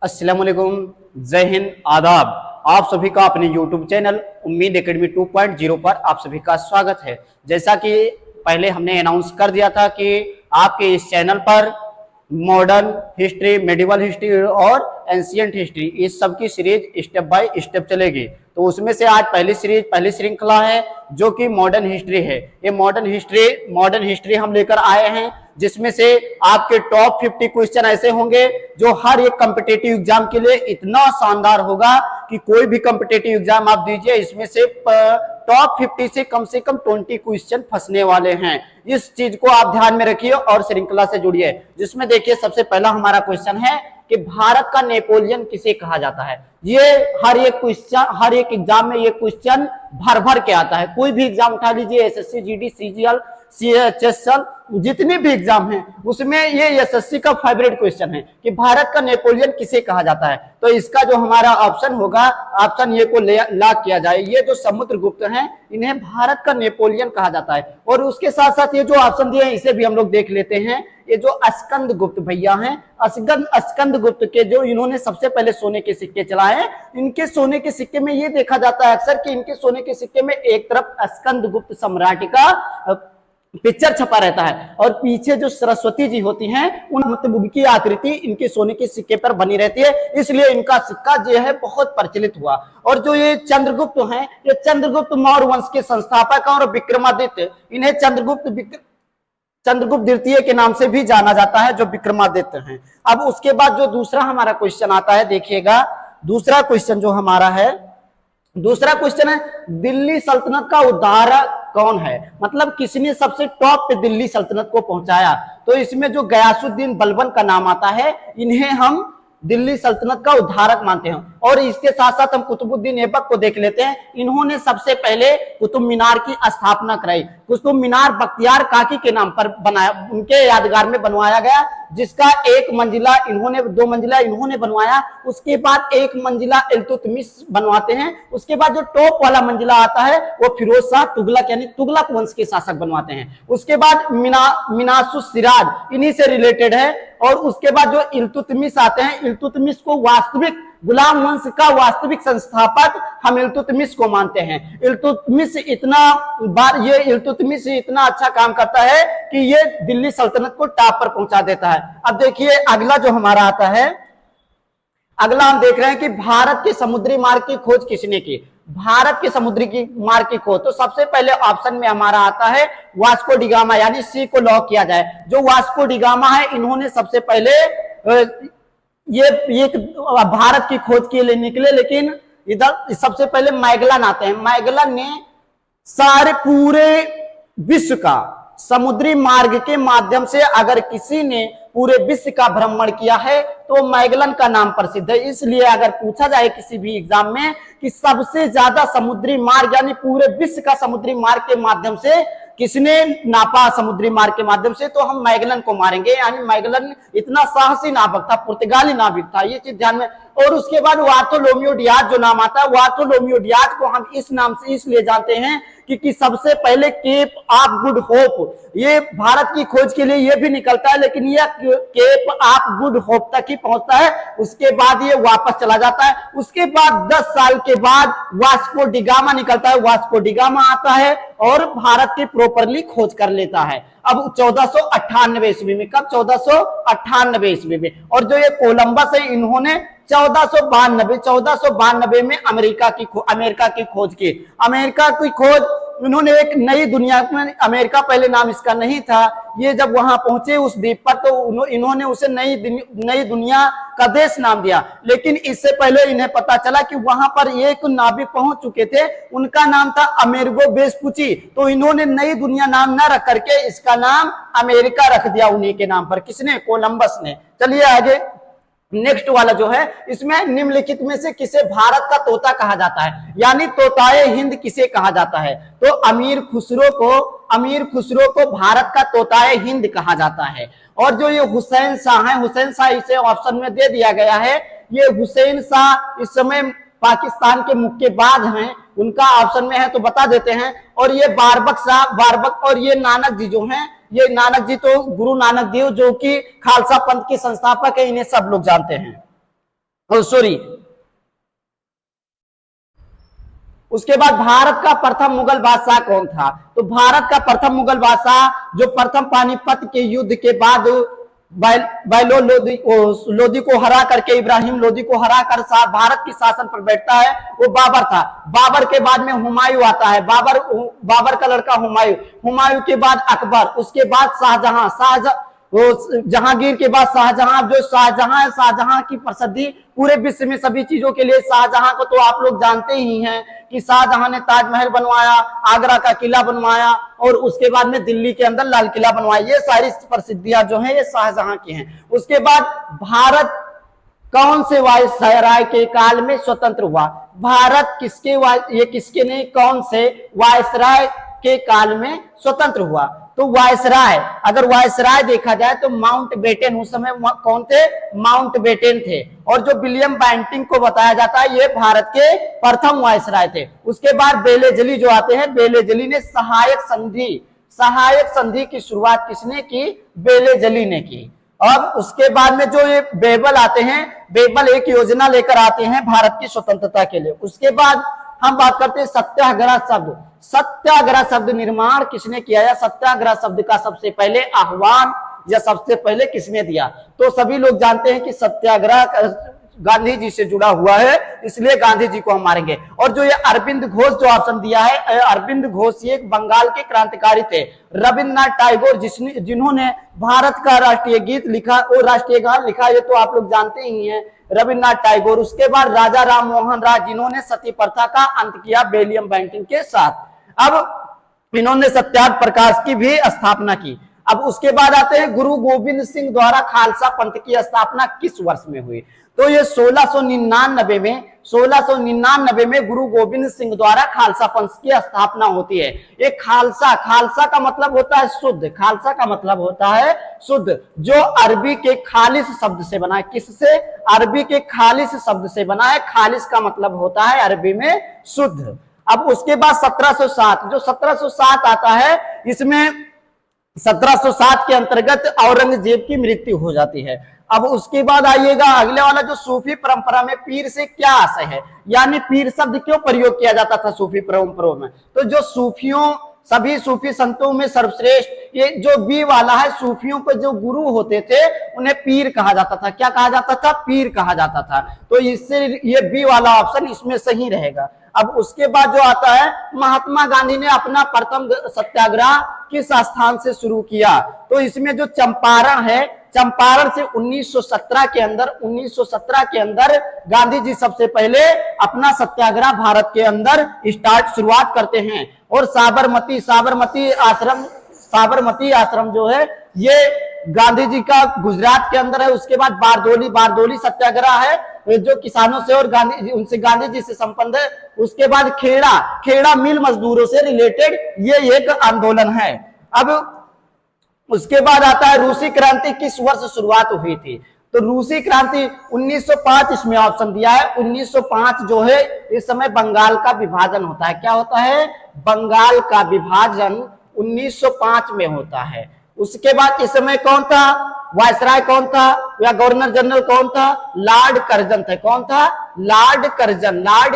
अस्सलाम वालेकुम, जय हिंद, आदाब। आप सभी का अपने YouTube चैनल उम्मीद एकेडमी 2.0 पर आप सभी का स्वागत है। जैसा कि पहले हमने अनाउंस कर दिया था कि आपके इस चैनल पर मॉडर्न हिस्ट्री, मेडिवल हिस्ट्री और एंशिएंट हिस्ट्री इस सब की सीरीज स्टेप बाय स्टेप चलेगी। तो उसमें से आज पहली श्रृंखला है जो कि मॉडर्न हिस्ट्री है। ये मॉडर्न हिस्ट्री हम लेकर आए हैं जिसमें से आपके टॉप 50 क्वेश्चन ऐसे होंगे जो हर एक कॉम्पिटिटिव एग्जाम के लिए इतना शानदार होगा कि कोई भी कॉम्पिटिटिव एग्जाम आप दीजिए, इसमें से टॉप 50 से कम 20 क्वेश्चन फंसने वाले हैं। इस चीज को आप ध्यान में रखिए और श्रृंखला से जुड़िए। जिसमें देखिए सबसे पहला हमारा क्वेश्चन है कि भारत का नेपोलियन किसे कहा जाता है। ये हर एक एग्जाम में ये क्वेश्चन भर भर के आता है। कोई भी एग्जाम उठा लीजिए, एसएससी, जीडी, सीजीएल, सीएचएसएल, जितने भी एग्जाम हैं उसमें ये एसएससी का फेवरेट क्वेश्चन है कि भारत का नेपोलियन किसे कहा जाता है। तो इसका जो हमारा ऑप्शन होगा, ऑप्शन ये को लॉक किया जाए। ये जो समुद्रगुप्त हैं इन्हें भारत का नेपोलियन कहा जाता है। और उसके साथ साथ ये जो ऑप्शन दिए हैं इसे भी हम लोग देख लेते हैं। ये जो स्कंदगुप्त भैया हैं, स्कंदगुप्त के जो इन्होंने सबसे पहले सोने के सिक्के चलाए, इनके सोने के सिक्के में ये देखा जाता है अक्सर कि इनके सोने के सिक्के में एक तरफ स्कंदगुप्त सम्राट का पिक्चर छपा रहता है और पीछे जो सरस्वती जी होती हैं उनकी आकृति इनके सोने के सिक्के पर बनी रहती है, इसलिए इनका सिक्का जो है बहुत प्रचलित हुआ। और जो ये चंद्रगुप्त हैं, ये चंद्रगुप्त मौर्य वंश के संस्थापक और विक्रमादित्य, इन्हें चंद्रगुप्त द्वितीय के नाम से भी जाना जाता है जो विक्रमादित्य हैं। अब उसके बाद जो दूसरा हमारा क्वेश्चन आता है, देखिएगा दूसरा क्वेश्चन जो हमारा है, दूसरा क्वेश्चन है दिल्ली सल्तनत का उद्धारक कौन है। मतलब किसने सबसे टॉप पे दिल्ली सल्तनत को पहुंचाया। तो इसमें जो गयासुद्दीन बलबन का नाम आता है, इन्हें हम दिल्ली सल्तनत का उद्धारक मानते हैं। और इसके साथ साथ हम कुतुबुद्दीन ऐबक को देख लेते हैं। इन्होंने सबसे पहले कुतुब मीनार की स्थापना कराई। कुतुब मीनार बख्तियार काकी के नाम पर बनाया, उनके यादगार में बनवाया गया, जिसका 2 मंजिला इन्होंने बनवाया। उसके बाद 1 मंजिला इल्तुतमिश बनवाते हैं। उसके बाद जो टॉप वाला मंजिला आता है वो फिरोज शाह तुगलक यानी तुगलक वंश के शासक बनवाते हैं। उसके बाद मिनासुस सिराज इन्हीं से रिलेटेड है। और उसके बाद जो इल्तुतमिश आते हैं, इल्तुतमिश को वास्तविक गुलाम वंश का वास्तविक संस्थापक हम इल्तुतमिश को मानते हैं। इल्तुतमिश इतना अच्छा काम करता है कि ये दिल्ली सल्तनत को टॉप पर पहुंचा देता है। अब देखिए अगला जो हमारा आता है, अगला हम देख रहे हैं कि भारत के समुद्री मार्ग की खोज किसने की। भारत के समुद्री की मार्ग की खोज तो सबसे पहले ऑप्शन में हमारा आता है वास्को डी गामा, यानी सी को लॉक किया जाए। जो वास्को डी गामा है, इन्होंने सबसे पहले ये भारत की खोज के लिए निकले। लेकिन इधर सबसे पहले मैगलन आते हैं। मैगलन ने सारे पूरे विश्व का समुद्री मार्ग के माध्यम से अगर किसी ने पूरे विश्व का भ्रमण किया है तो मैगलन का नाम प्रसिद्ध है। इसलिए अगर पूछा जाए किसी भी एग्जाम में कि सबसे ज्यादा समुद्री मार्ग यानी पूरे विश्व का समुद्री मार्ग के माध्यम से किसने नापा समुद्री मार्ग के माध्यम से, तो हम मैगलन को मारेंगे। यानी मैगलन इतना साहसी नाविक था, पुर्तगाली नाविक था, ये चीज ध्यान में। और उसके बाद बार्थोलोमेओ डियाज जो नाम आता है, बार्थोलोमेओ डियाज को हम इस नाम से इसलिए जानते हैं कि सबसे पहले केप ऑफ गुड होप, ये भारत की खोज के लिए ये भी निकलता है, लेकिन ये केप ऑफ गुड होप तक ही पहुंचता है। उसके बाद ये वापस चला जाता है। उसके बाद 10 साल के बाद वास्को डी गामा निकलता है। वास्को डी गामा आता है और भारत की प्रॉपरली खोज कर लेता है। अब 1498 ईस्वी में, कब 1498 ईस्वी में। और जो ये कोलंबस है, इन्होंने 1492 में अमेरिका की खोज की। अमेरिका की खोज इन्होंने एक नई दुनिया में, अमेरिका पहले नाम इसका नहीं था, ये जब वहां पहुंचे उस द्वीप पर तो इन्होंने उसे नई दुनिया का देश नाम दिया। लेकिन इससे पहले इन्हें पता चला कि वहां पर एक नाविक पहुंच चुके थे, उनका नाम था अमेरिगो वेस्पुची। तो इन्होंने नई दुनिया नाम ना रख करके इसका नाम अमेरिका रख दिया उन्हीं के नाम पर। किसने? कोलंबस ने। चलिए आगे नेक्स्ट वाला जो है, इसमें निम्नलिखित में से किसे भारत का तोता कहा जाता है, यानी तोताए हिंद किसे कहा जाता है। तो अमीर खुसरो को भारत का तोताए हिंद कहा जाता है। और जो ये हुसैन शाह है, हुसैन शाह इसे ऑप्शन में दे दिया गया है। ये हुसैन शाह इस समय पाकिस्तान के मुक्केबाज हैं, उनका ऑप्शन में है तो बता देते हैं। और ये बारबक और ये नानक जी जो हैं, ये नानक जी तो गुरु नानक देव जो कि खालसा पंथ के संस्थापक है, इन्हें सब लोग जानते हैं। सॉरी, उसके बाद भारत का प्रथम मुगल बादशाह कौन था? तो भारत का प्रथम मुगल बादशाह जो प्रथम पानीपत के युद्ध के बाद बैलो लोदी को हरा करके, इब्राहिम लोदी को हरा कर भारत की शासन पर बैठता है, वो बाबर था। बाबर के बाद में हुमायूं आता है, बाबर का लड़का हुमायूं, हुमायूं के बाद अकबर, उसके बाद शाहजहां, वो जहांगीर के बाद शाहजहां। जो शाहजहां है, शाहजहां की प्रसिद्धि पूरे विश्व में सभी चीजों के लिए, शाहजहां को तो आप लोग जानते ही हैं कि शाहजहां ने ताजमहल बनवाया, आगरा का किला बनवाया और उसके बाद में दिल्ली के अंदर लाल किला बनवाया। ये सारी प्रसिद्धियां जो है ये शाहजहां की हैं। उसके बाद भारत कौन से वायसराय के काल में स्वतंत्र हुआ? भारत किसके नहीं, कौन से वायसराय के काल में स्वतंत्र हुआ? तो वायसराय, अगर वायसराय देखा जाए तो माउंट बेटन, उस समय कौन थे? माउंट बेटन थे। और जो विलियम बेंटिंग को बताया जाता है ये भारत के प्रथम वायसराय थे। उसके बाद बेलेजली जो आते हैं, बेलेजली ने सहायक संधि की शुरुआत किसने की? बेलेजली ने की। अब उसके बाद में जो ये बेबल आते हैं, बेबल एक योजना लेकर आते हैं भारत की स्वतंत्रता के लिए। उसके बाद हम बात करते हैं सत्याग्रह शब्द। सत्याग्रह शब्द निर्माण किसने किया या सत्याग्रह शब्द का सबसे पहले आह्वान या सबसे पहले किसने दिया? तो सभी लोग जानते हैं कि सत्याग्रह गांधी जी से जुड़ा हुआ है, इसलिए गांधी जी को हम मारेंगे। और जो ये अरविंद घोष जो ऑप्शन दिया है, अरविंद घोष ये बंगाल के क्रांतिकारी थे। रविन्द्रनाथ टैगोर जिन्होंने भारत का राष्ट्रीय गीत लिखा और राष्ट्रीय गान लिखा, ये तो आप लोग जानते ही हैं, रविन्द्रनाथ टैगोर। उसके बाद राजा राम मोहन राय जिन्होंने सती प्रथा का अंत किया विलियम बेंटिंग के साथ। अब इन्होंने सत्याग्रह प्रकाश की भी स्थापना की। अब उसके बाद आते हैं गुरु गोविंद सिंह द्वारा खालसा पंथ की स्थापना किस वर्ष में हुई? तो ये 1699 में गुरु गोविंद सिंह द्वारा खालसा पंथ की स्थापना होती है। ये खालसा का मतलब होता है शुद्ध, खालसा का मतलब होता है शुद्ध, जो अरबी के खालिस शब्द से बना है। किससे? अरबी के खालिस शब्द से बना है। खालिस का मतलब होता है अरबी में शुद्ध। अब उसके बाद 1707, जो 1707 आता है, इसमें 1707 के अंतर्गत औरंगजेब की मृत्यु हो जाती है। अब उसके बाद आइएगा अगले वाला, जो सूफी परंपरा में पीर से क्या आशय है, यानी पीर शब्द क्यों प्रयोग किया जाता था सूफी परंपराओं में? तो जो सभी सूफी संतों में सर्वश्रेष्ठ ये जो बी वाला है, सूफियों के जो गुरु होते थे उन्हें पीर कहा जाता था। क्या कहा जाता था? पीर कहा जाता था। तो इससे ये बी वाला ऑप्शन इसमें सही रहेगा। अब उसके बाद जो आता है, महात्मा गांधी ने अपना प्रथम सत्याग्रह किस स्थान से शुरू किया? तो इसमें जो चंपारण है, चंपारण से 1917 के अंदर गांधी जी सबसे पहले अपना सत्याग्रह भारत के अंदर शुरुआत करते हैं। और साबरमती आश्रम जो है ये गांधी जी का गुजरात के अंदर है। उसके बाद बारदोली सत्याग्रह है जो किसानों से और गांधी जी से संबंध है। उसके बाद खेड़ा मिल मजदूरों से रिलेटेड ये एक आंदोलन है। अब उसके बाद आता है रूसी क्रांति किस वर्ष शुरुआत हुई थी? तो रूसी क्रांति 1905 इसमें ऑप्शन दिया है। 1905 जो है इस समय बंगाल का विभाजन होता है। क्या होता है? बंगाल का विभाजन 1905 में होता है। उसके बाद इस समय कौन था? वायसराय कौन था या गवर्नर जनरल कौन था? लॉर्ड कर्जन थे। कौन था? लॉर्ड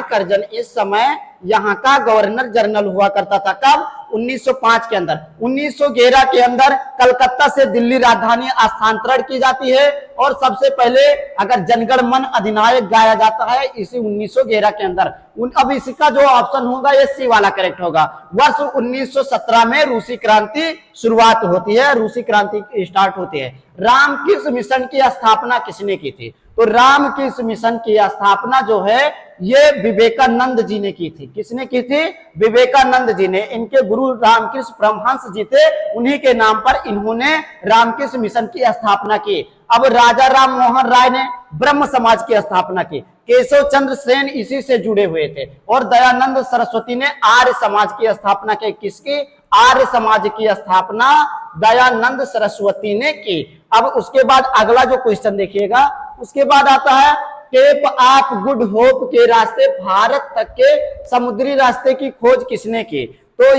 कर्जन इस समय यहाँ का गवर्नर जनरल हुआ करता था। कब? 1905 के अंदर। 1911 के अंदर कलकत्ता से दिल्ली राजधानी स्थानांतरण की जाती है। और सबसे पहले अगर जनगण मन अधिनायक गाया जाता है इसी 1911 के अंदर। अब इसका जो ऑप्शन होगा ये सी वाला करेक्ट होगा। वर्ष 1917 में रूसी क्रांति शुरुआत होती है, रूसी क्रांति स्टार्ट होती है। रामकृष्ण मिशन की स्थापना किसने की थी? तो रामकृष्ण मिशन की स्थापना जो है ये विवेकानंद जी ने की थी। किसने की थी? विवेकानंद जी ने। इनके गुरु रामकृष्ण परमहंस जी थे, उन्हीं के नाम पर इन्होंने रामकृष्ण मिशन की स्थापना की। अब राजा राम मोहन राय ने ब्रह्म समाज की स्थापना की। केशव चंद्र सेन इसी से जुड़े हुए थे। और दयानंद सरस्वती ने आर्य समाज की स्थापना की। किसकी? आर्य समाज की स्थापना दयानंद सरस्वती ने की। अब उसके बाद अगला जो क्वेश्चन देखिएगा, उसके बाद आता है केप ऑफ गुड होप के रास्ते भारत तक के समुद्री रास्ते की खोज किसने की? तो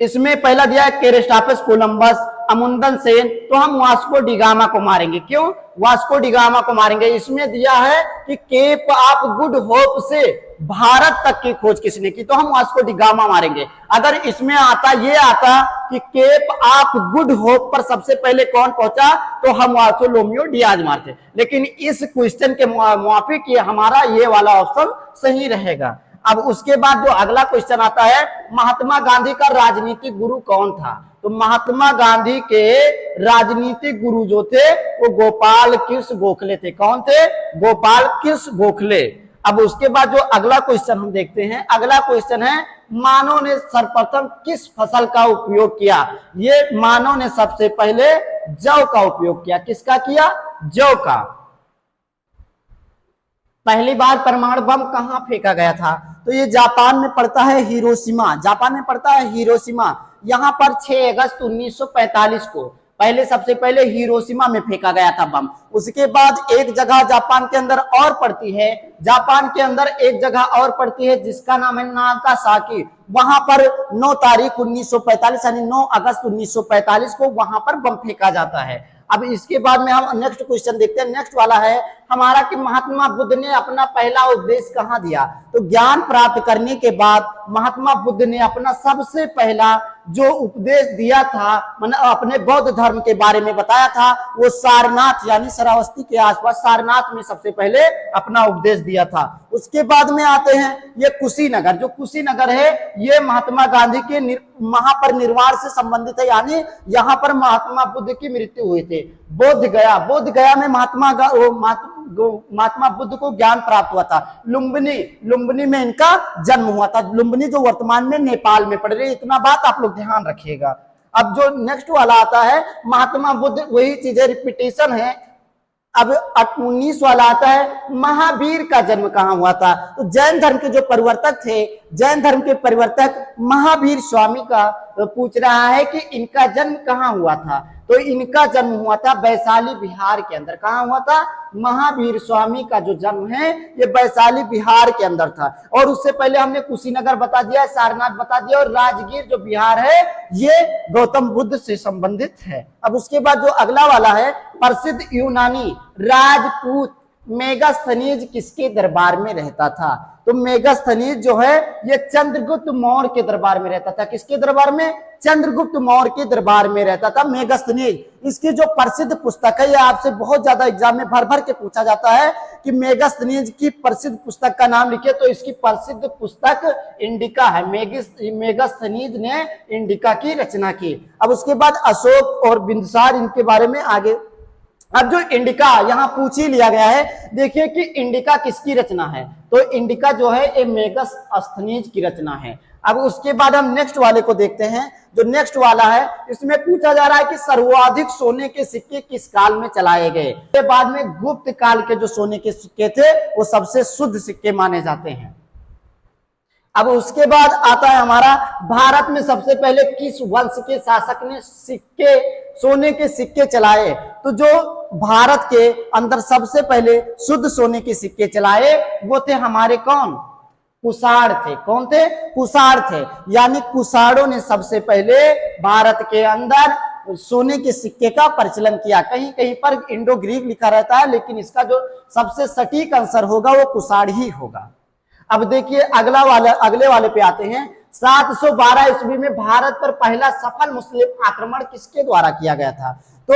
इसमें पहला दिया है क्रिस्टोफर कोलंबस, अमुंदन सेन, तो हम वास्को डिगामा को मारेंगे। क्यों वास्को डिगामा को मारेंगे? इसमें दिया है कि केप ऑफ गुड होप से भारत तक की खोज किसने की, तो हम वास्को डिगामा मारेंगे। अगर इसमें आता ये आता कि केप ऑफ गुड होप पर सबसे पहले कौन पहुंचा, तो हम बार्थोलोम्यू डियाज मारते। लेकिन इस क्वेश्चन के मुआफिक ये हमारा ये वाला ऑप्शन सही रहेगा। अब उसके बाद जो अगला क्वेश्चन आता है, महात्मा गांधी का राजनीतिक गुरु कौन था? तो महात्मा गांधी के राजनीतिक गुरु जो थे वो गोपाल कृष्ण गोखले थे। कौन थे? गोपाल कृष्ण गोखले। अब उसके बाद जो अगला क्वेश्चन हम देखते हैं, अगला क्वेश्चन है मानव ने सर्वप्रथम किस फसल का उपयोग किया? ये मानव ने सबसे पहले जौ का उपयोग किया। किसका किया? जौ का। पहली बार परमाणु बम कहां फेंका गया था? तो ये जापान में पड़ता है हिरोशिमा। जापान में पड़ता है हिरोशिमा। यहां पर 6 अगस्त 1945 को पहले सबसे पहले हिरोशिमा में फेंका गया था बम। उसके बाद एक जगह जापान के अंदर और पड़ती है, जापान के अंदर एक जगह और पड़ती है जिसका नाम है नागासाकी। वहां पर 9 तारीख 1945 यानी 9 अगस्त 1945 को वहां पर बम फेंका जाता है। अब इसके बाद में हम नेक्स्ट क्वेश्चन देखते हैं। नेक्स्ट वाला है हमारा कि महात्मा बुद्ध ने अपना पहला उपदेश कहाँ दिया? तो ज्ञान प्राप्त करने के बाद महात्मा बुद्ध ने अपना सबसे पहला जो उपदेश दिया था, मतलब अपने बौद्ध धर्म के बारे में बताया था, वो सारनाथ यानी श्रावस्ती के आसपास सारनाथ में सबसे पहले अपना उपदेश दिया था। उसके बाद में आते हैं ये कुशीनगर। जो कुशीनगर है ये महात्मा गांधी के महापरिनिर्वाण से संबंधित है, यानी यहाँ पर महात्मा बुद्ध की मृत्यु हुई थी। बोध गया में महात्मा बुद्ध को ज्ञान प्राप्त हुआ था। लुम्बिनी में इनका जन्म हुआ था। लुम्बिनी जो वर्तमान में नेपाल में पड़ रही है। इतना बात आप लोग ध्यान रखिएगा। अब जो नेक्स्ट वाला आता है महात्मा बुद्ध, वही चीजें रिपीटेशन है। अब 19 वाला आता है महावीर का जन्म कहां हुआ था? तो जैन धर्म के जो परिवर्तक थे, जैन धर्म के परिवर्तक महावीर स्वामी का पूछ रहा है कि इनका जन्म कहां हुआ था? तो इनका जन्म हुआ था वैशाली बिहार के अंदर। कहां हुआ था? महावीर स्वामी का जो जन्म है ये वैशाली बिहार के अंदर था। और उससे पहले हमने कुशीनगर बता दिया, सारनाथ बता दिया, और राजगीर जो बिहार है ये गौतम बुद्ध से संबंधित है। अब उसके बाद जो अगला वाला है, प्रसिद्ध यूनानी राजपूत मेगास्थनीज किसके दरबार में रहता था? तो मेगास्थनीज जो है ये चंद्रगुप्त मौर्य के दरबार में रहता था। किसके दरबार में? चंद्रगुप्त मौर्य के दरबार में रहता था मेगास्थनीज। इसकी जो प्रसिद्ध पुस्तक है, ये आपसे बहुत ज्यादा एग्जाम में भर भर के पूछा जाता है कि मेगास्थनीज की प्रसिद्ध पुस्तक का नाम लिखिए। तो इसकी प्रसिद्ध पुस्तक इंडिका है। मेगास्थनीज ने इंडिका की रचना की। अब उसके बाद अशोक और बिंदुसार, इनके बारे में आगे। अब जो इंडिका यहाँ पूछ ही लिया गया है, देखिए कि इंडिका किसकी रचना है? तो इंडिका जो है ये मेगास्थनीज की रचना है। अब उसके बाद हम नेक्स्ट वाले को देखते हैं। जो नेक्स्ट वाला है इसमें पूछा जा रहा है कि सर्वाधिक सोने के सिक्के किस काल में चलाए गए? के बाद में गुप्त काल के जो सोने के सिक्के थे वो सबसे शुद्ध सिक्के माने जाते हैं। अब उसके बाद आता है हमारा भारत में सबसे पहले किस वंश के शासक ने सोने के सिक्के चलाए? तो जो भारत के अंदर सबसे पहले शुद्ध सोने के सिक्के चलाए वो थे हमारे कौन? कुषाण थे। कौन थे? कुषाण थे। यानी कुषाणों ने सबसे पहले भारत के अंदर सोने के सिक्के का प्रचलन किया। कहीं कहीं पर इंडो ग्रीक लिखा रहता है, लेकिन इसका जो सबसे सटीक आंसर होगा वो कुषाण ही होगा। अब देखिए अगले वाले पे आते हैं। 712 ईस्वी में भारत पर पहला सफल मुस्लिम आक्रमण किसके द्वारा किया गया था? तो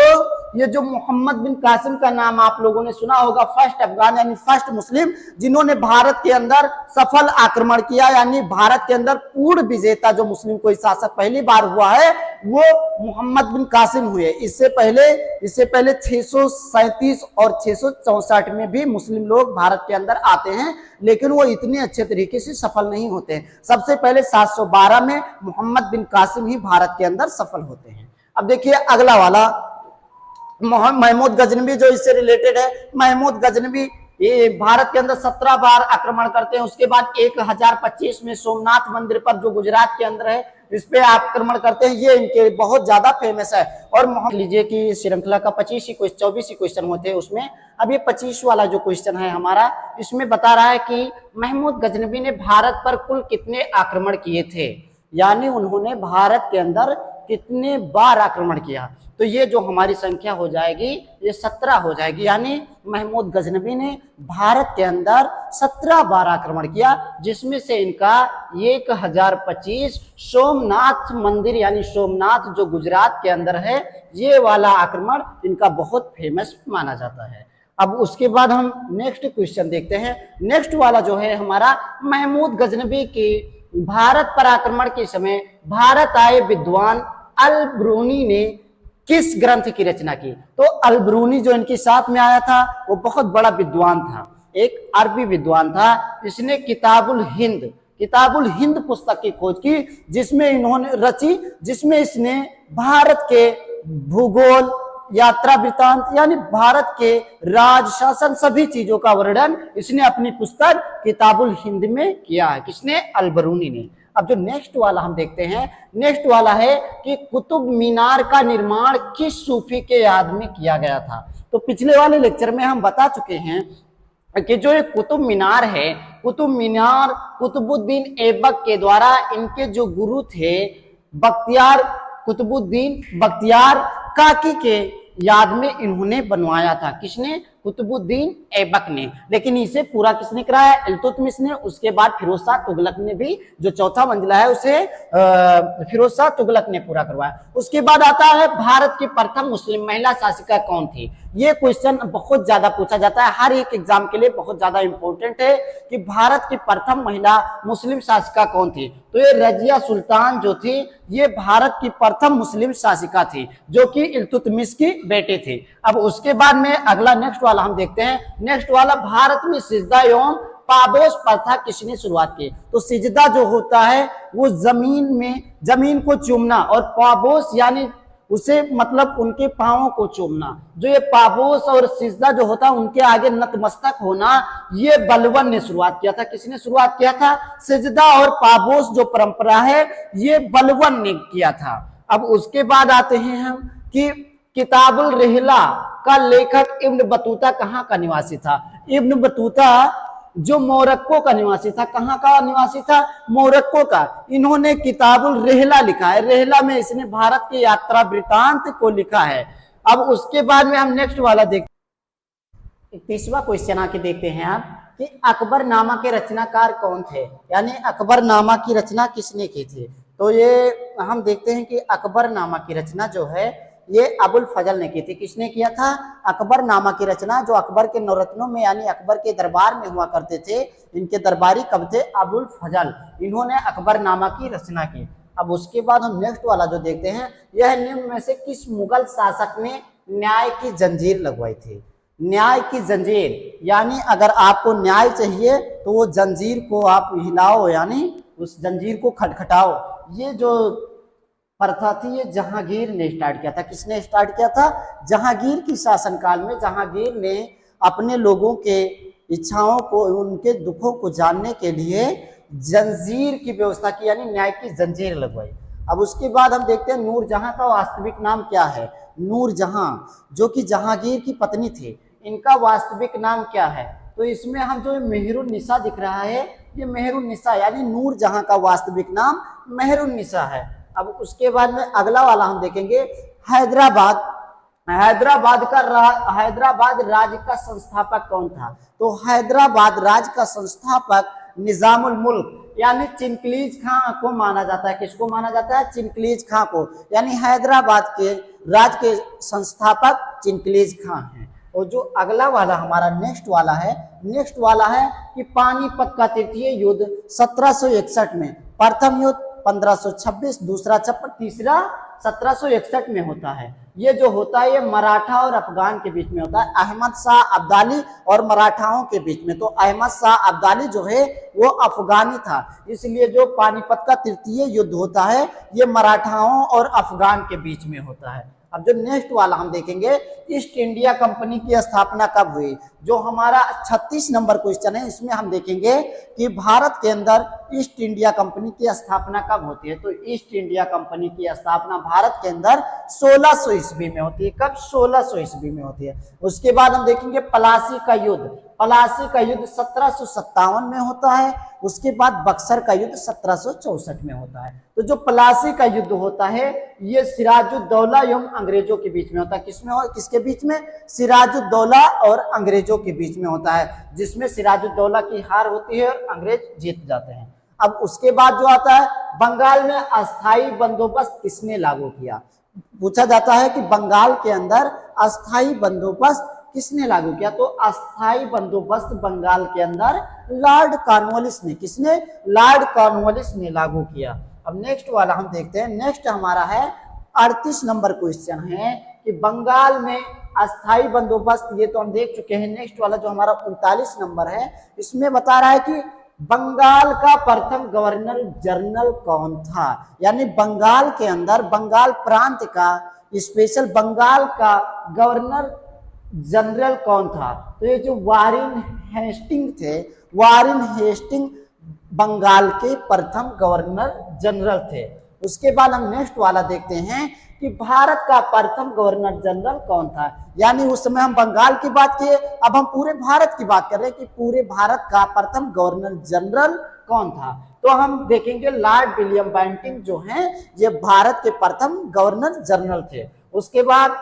ये जो मोहम्मद बिन कासिम का नाम आप लोगों ने सुना होगा, फर्स्ट अफगान यानी फर्स्ट मुस्लिम जिन्होंने भारत के अंदर सफल आक्रमण किया, यानी भारत के अंदर पूर्ण विजेता जो मुस्लिम कोई शासक पहली बार हुआ है वो मोहम्मद बिन कासिम हुए। इससे पहले 637 और 664 में भी मुस्लिम लोग भारत के अंदर आते हैं, लेकिन वो इतने अच्छे तरीके से सफल नहीं होते। सबसे पहले 712 में मोहम्मद बिन कासिम ही भारत के अंदर सफल होते हैं। अब देखिए अगला वाला महमूद गजनवी जो इससे रिलेटेड है। महमूद गजनवी ये भारत के अंदर 17 बार आक्रमण करते हैं। उसके बाद 1025 में सोमनाथ मंदिर पर जो गुजरात के अंदर है इस पे आक्रमण करते हैं। ये इनके बहुत ज्यादा फेमस है। और लीजिए कि श्रृंखला का 24 ही क्वेश्चन होते हैं उसमें। अब ये 25 वाला जो क्वेश्चन है हमारा, इसमें बता रहा है कि महमूद गजनवी ने भारत पर कुल कितने आक्रमण किए थे? यानी उन्होंने भारत के अंदर कितने बार आक्रमण किया? तो ये जो हमारी संख्या हो जाएगी ये 17 हो जाएगी, यानी महमूद गजनवी ने भारत के अंदर 17 बार आक्रमण किया, जिसमें से इनका 1025 सोमनाथ मंदिर यानी सोमनाथ जो गुजरात के अंदर है, ये वाला आक्रमण इनका बहुत फेमस माना जाता है। अब उसके बाद हम नेक्स्ट क्वेश्चन देखते हैं। नेक्स्ट वाला जो है हमारा, महमूद गजनवी की भारत पर आक्रमण के समय भारत आए विद्वान अल-ब्रूनी ने किस ग्रंथ की रचना की? तो अल-ब्रूनी जो इनके साथ में आया था वो बहुत बड़ा विद्वान था, एक अरबी विद्वान था। इसने किताबुल हिंद पुस्तक की खोज की, जिसमें इन्होंने रची, जिसमें इसने भारत के भूगोल, यात्रा वृतांत यानी भारत के राज शासन सभी चीजों का वर्णन इसने अपनी पुस्तक किताबुल हिंद में किया है। किसने? अल-ब्रूनी ने। अब जो नेक्स्ट वाला हम देखते हैं, नेक्स्ट वाला है कि कुतुब मीनार का निर्माण किस सूफी के याद में किया गया था? तो पिछले वाले लेक्चर में हम बता चुके हैं कि जो ये कुतुब मीनार है, कुतुब मीनार कुतुबुद्दीन ऐबक के द्वारा इनके जो गुरु थे कुतुबुद्दीन बख्तियार काकी के याद में इन्होंने बनवाया था। किसने? कुतुबुद्दीन ऐबक ने। लेकिन इसे पूरा किसने कराया? इल्तुतमिश ने। उसके बाद फिरोज शाह तुगलक ने भी जो चौथा मंजिला है उसे फिरोज शाह तुगलक ने पूरा करवाया। उसके बाद आता है भारत की प्रथम मुस्लिम महिला शासिका कौन थी? ये क्वेश्चन बहुत ज्यादा पूछा जाता है, हर एक एग्जाम के लिए बहुत ज्यादा इंपॉर्टेंट है कि भारत की प्रथम महिला मुस्लिम शासिका कौन थी? तो ये रजिया सुल्तान जो थी, ये भारत की प्रथम मुस्लिम शासिका थी, जो कि इल्तुतमिश की बेटी थी। अब उसके बाद में अगला नेक्स्ट वाला हम देखते हैं। नेक्स्ट वाला, भारत में सिजदा एवं पाबोस प्रथा किसने शुरुआत की? तो सिजदा जो होता है वो जमीन को चूमना, और पाबोस यानी उसे मतलब उनके पांवों को चूमना। जो ये पाबोस और सिजदा जो होता है उनके आगे नतमस्तक होना, ये बलवन ने शुरुआत किया था। किसने शुरुआत किया था? सिजदा और पाबोस जो परंपरा है ये बलवन ने किया था। अब उसके बाद आते हैं हम कि किताबुल रिहला का लेखक इब्न बतूता कहाँ का निवासी था? इब्न बतूता जो मोरक्को का निवासी था। कहाँ का निवासी था? मोरक्को का। इन्होंने किताबुल रिहला लिखा है। रिहला में इसने भारत के यात्रा वृतांत को लिखा है। अब उसके बाद में हम नेक्स्ट वाला देखते हैं। 30वां क्वेश्चन आके देखते हैं आप कि अकबरनामा के रचनाकार कौन थे? यानी अकबरनामा की रचना किसने की थी? तो ये हम देखते हैं कि अकबरनामा की रचना जो है ये अबुल फजल ने की थी। किसने किया था? अकबरनामा की रचना जो अकबर के नौरत्नों में यानी अकबर के दरबार में हुआ करते थे, इनके दरबारी कब थे? अबुल फजल। इन्होंने अकबरनामा की रचना की। अब उसके बाद हम नेक्स्ट वाला जो देखते हैं, यह निम्न में से किस मुगल शासक ने न्याय की जंजीर लगवाई थी? न्याय की जंजीर यानी अगर आपको न्याय चाहिए तो वो जंजीर को आप हिलाओ, यानी उस जंजीर को खटखटाओ। ये जो प्रथा थी ये जहांगीर ने स्टार्ट किया था। किसने स्टार्ट किया था? जहांगीर की शासनकाल में जहांगीर ने अपने लोगों के इच्छाओं को, उनके दुखों को जानने के लिए जंजीर की व्यवस्था की, यानी न्याय की जंजीर लगवाई। अब उसके बाद हम देखते हैं नूरजहां का वास्तविक नाम क्या है? नूरजहां जो कि जहांगीर की पत्नी थी, इनका वास्तविक नाम क्या है? तो इसमें हम जो मेहरुन्निसा दिख रहा है, ये मेहरुन्निसा यानी नूरजहां का वास्तविक नाम मेहरुन्निसा है। अब उसके बाद में अगला वाला हम देखेंगे, हैदराबाद राज्य का संस्थापक कौन था? तो हैदराबाद राज्य का संस्थापक निजामुल मुल्क यानी चिंकलीज खां को माना जाता है। किसको माना जाता है? चिंकलीज खां को। यानी हैदराबाद के राज्य के संस्थापक चिंकलीज खां हैं। और जो अगला वाला हमारा नेक्स्ट वाला है कि पानीपत का तृतीय युद्ध 1761 में, प्रथम युद्ध 1526, दूसरा 56, तीसरा 1761 में होता है। ये जो होता है ये मराठा और अफगान के बीच में होता है, अहमद शाह अब्दाली और मराठाओं के बीच में। तो अहमद शाह अब्दाली जो है वो अफगानी था, इसलिए जो पानीपत का तृतीय युद्ध होता है ये मराठाओं और अफगान के बीच में होता है। अब जो नेक्स्ट वाला हम देखेंगे, ईस्ट इंडिया कंपनी की स्थापना कब हुई? जो हमारा 36 नंबर क्वेश्चन है, इसमें हम देखेंगे कि भारत के अंदर ईस्ट इंडिया कंपनी की स्थापना कब होती है? तो ईस्ट इंडिया कंपनी की स्थापना भारत के अंदर 1600 ईस्वी में होती है। कब? 1600 ईस्वी में होती है। उसके बाद हम देखेंगे प्लासी का युद्ध। प्लासी का युद्ध 1757 में होता है, उसके बाद बक्सर का युद्ध 1764 में होता है। तो जो प्लासी का युद्ध होता है ये सिराजुद्दौला एवं अंग्रेजों के बीच में होता है। किसके बीच में? सिराजुद्दौला और अंग्रेजों के बीच में होता है, जिसमें सिराजुद्दौला की हार होती है और अंग्रेज जीत जाते हैं। अब उसके बाद जो आता है, बंगाल में अस्थाई बंदोबस्त किसने लागू किया? पूछा जाता है कि बंगाल के अंदर अस्थाई बंदोबस्त किसने लागू किया? तो अस्थाई बंदोबस्त बंगाल के अंदर लॉर्ड कॉर्नवालिस ने, किसने? लॉर्ड कॉर्नवालिस ने लागू किया। अब नेक्स्ट वाला हम देखते हैं। नेक्स्ट हमारा है 38 नंबर क्वेश्चन है कि बंगाल में अस्थाई बंदोबस्त, ये तो हम देख चुके हैं। नेक्स्ट वाला जो हमारा 39 नंबर है, इसमें बता रहा है कि बंगाल का प्रथम गवर्नर जनरल कौन था? यानी बंगाल के अंदर, बंगाल प्रांत का, स्पेशल बंगाल का गवर्नर जनरल कौन था? तो ये जो वारेन हेस्टिंग थे, वारेन हेस्टिंग बंगाल के प्रथम गवर्नर जनरल थे। उसके बाद हम नेक्स्ट वाला देखते हैं कि भारत का प्रथम गवर्नर जनरल कौन था? यानी उस समय हम बंगाल की बात किए, अब हम पूरे भारत की बात कर रहे हैं कि पूरे भारत का प्रथम गवर्नर जनरल कौन था? तो हम देखेंगे लॉर्ड विलियम बेंटिंक जो हैं ये भारत के प्रथम गवर्नर जनरल थे। उसके बाद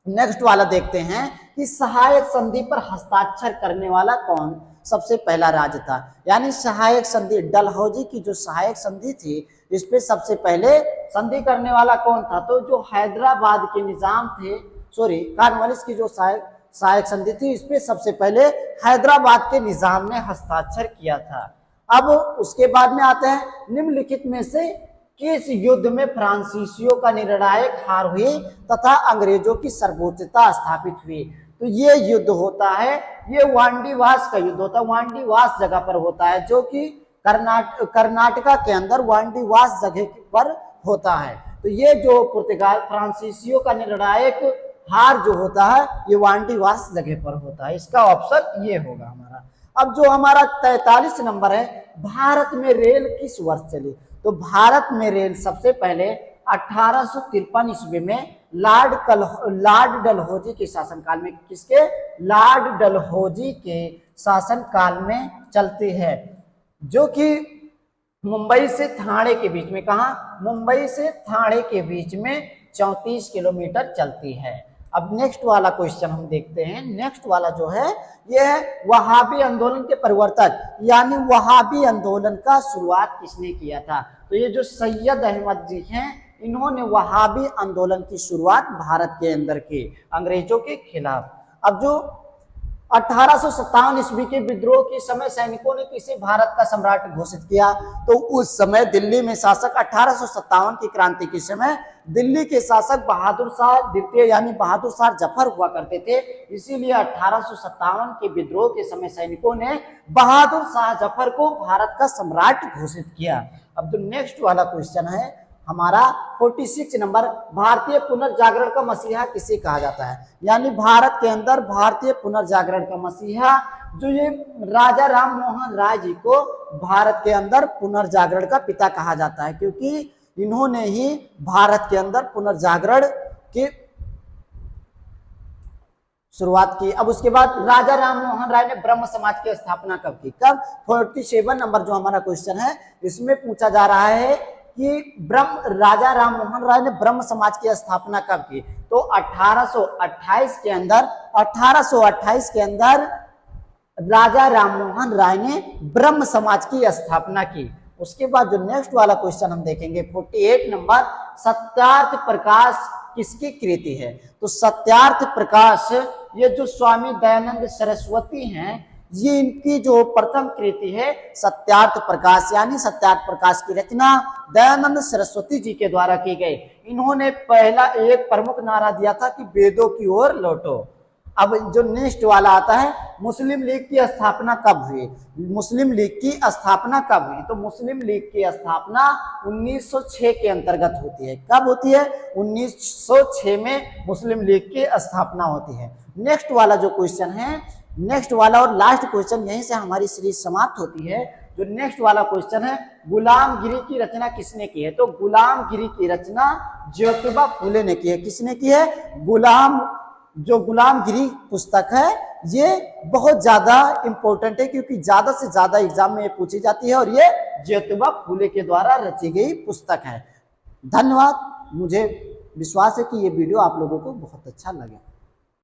नेक्स्ट वाला देखते हैं कि सहायक संधि पर हस्ताक्षर करने वाला कौन सबसे पहला राज्य था? यानी सहायक संधि, डलहौजी की जो सहायक संधि थी, इस पे सबसे पहले संधि करने वाला कौन था? तो जो हैदराबाद के निजाम थे, सॉरी कॉर्नवालिस की जो सहायक संधि थी, इस पे सबसे पहले हैदराबाद के निजाम ने हस्ताक्षर किया था। अब उसके बाद में आते हैं, निम्नलिखित में से किस युद्ध में फ्रांसीसियों का निर्णायक हार हुई तथा अंग्रेजों की सर्वोच्चता स्थापित हुई? तो ये युद्ध होता है, ये वांडीवास का युद्ध होता है। वांडीवास जगह पर होता है, जो कि कर्नाटका के अंदर वांडीवास जगह पर होता है। तो ये जो पुर्तगाल फ्रांसीसियों का निर्णायक हार जो होता है, ये वांडीवास जगह पर होता है। इसका ऑप्शन ये होगा हमारा। अब जो हमारा 43 नंबर है, भारत में रेल किस वर्ष चली? तो भारत में रेल सबसे पहले 1853 ईस्वी में लॉर्ड डलहौजी के शासनकाल में, किसके? लॉर्ड डलहौजी के शासनकाल में चलती है, जो कि मुंबई से ठाणे के बीच में, कहा? मुंबई से ठाणे के बीच में 34 किलोमीटर चलती है। अब नेक्स्ट वाला क्वेश्चन हम देखते हैं। नेक्स्ट वाला जो है ये है वहाबी आंदोलन के प्रवर्तक, यानी वहाबी आंदोलन का शुरुआत किसने किया था? तो ये जो सैयद अहमद जी हैं, इन्होंने वहाबी आंदोलन की शुरुआत भारत के अंदर की अंग्रेजों के खिलाफ। अब जो 1857 ईस्वी के विद्रोह के समय सैनिकों ने किसे भारत का सम्राट घोषित किया? तो उस समय दिल्ली में शासक, 1857 की क्रांति के समय दिल्ली के शासक बहादुर शाह द्वितीय यानी बहादुर शाह जफर हुआ करते थे। इसीलिए 1857 के विद्रोह के समय सैनिकों ने बहादुर शाह जफर को भारत का सम्राट घोषित किया। अब जो नेक्स्ट वाला क्वेश्चन है हमारा 46 नंबर, भारतीय पुनर्जागरण का मसीहा किसे कहा जाता है? यानी भारत के अंदर भारतीय पुनर्जागरण का मसीहा, जो ये राजा राम मोहन राय जी को भारत के अंदर पुनर्जागरण का पिता कहा जाता है, क्योंकि इन्होंने ही भारत के अंदर पुनर्जागरण की शुरुआत की। अब उसके बाद राजा राम मोहन राय ने ब्रह्म समाज की स्थापना कब की? कब? 47 नंबर जो हमारा क्वेश्चन है, इसमें पूछा जा रहा है कि राजा राम मोहन राय ने ब्रह्म समाज की स्थापना कब की? तो 1828 के अंदर, 1828 के अंदर राजा राम मोहन राय ने ब्रह्म समाज की स्थापना की। उसके बाद जो नेक्स्ट वाला क्वेश्चन हम देखेंगे 48 नंबर, सत्यार्थ प्रकाश किसकी कृति है? तो सत्यार्थ प्रकाश ये जो स्वामी दयानंद सरस्वती हैं, ये इनकी जो प्रथम कृति है सत्यार्थ प्रकाश, यानी सत्यार्थ प्रकाश की रचना दयानंद सरस्वती जी के द्वारा की गई। इन्होंने पहला एक प्रमुख नारा दिया था कि वेदों की ओर लौटो। अब जो नेक्स्ट वाला आता है, मुस्लिम लीग की स्थापना कब हुई? मुस्लिम लीग की स्थापना कब हुई? तो मुस्लिम लीग की स्थापना 1906 के अंतर्गत होती है। कब होती है? 1906 में मुस्लिम लीग की स्थापना होती है। नेक्स्ट वाला जो क्वेश्चन है, नेक्स्ट वाला और लास्ट क्वेश्चन, यहीं से हमारी सीरीज समाप्त होती है। जो नेक्स्ट वाला क्वेश्चन है, गुलामगिरी की रचना किसने की है? तो गुलामगिरी की रचना ज्योतिबा फूले ने की है। किसने की है? जो गुलामगिरी पुस्तक है ये बहुत ज्यादा इंपॉर्टेंट है, क्योंकि ज्यादा से ज्यादा एग्जाम में ये पूछी जाती है और ये ज्योतिबा फूले के द्वारा रची गई पुस्तक है। धन्यवाद। मुझे विश्वास है कि ये वीडियो आप लोगों को बहुत अच्छा लगे।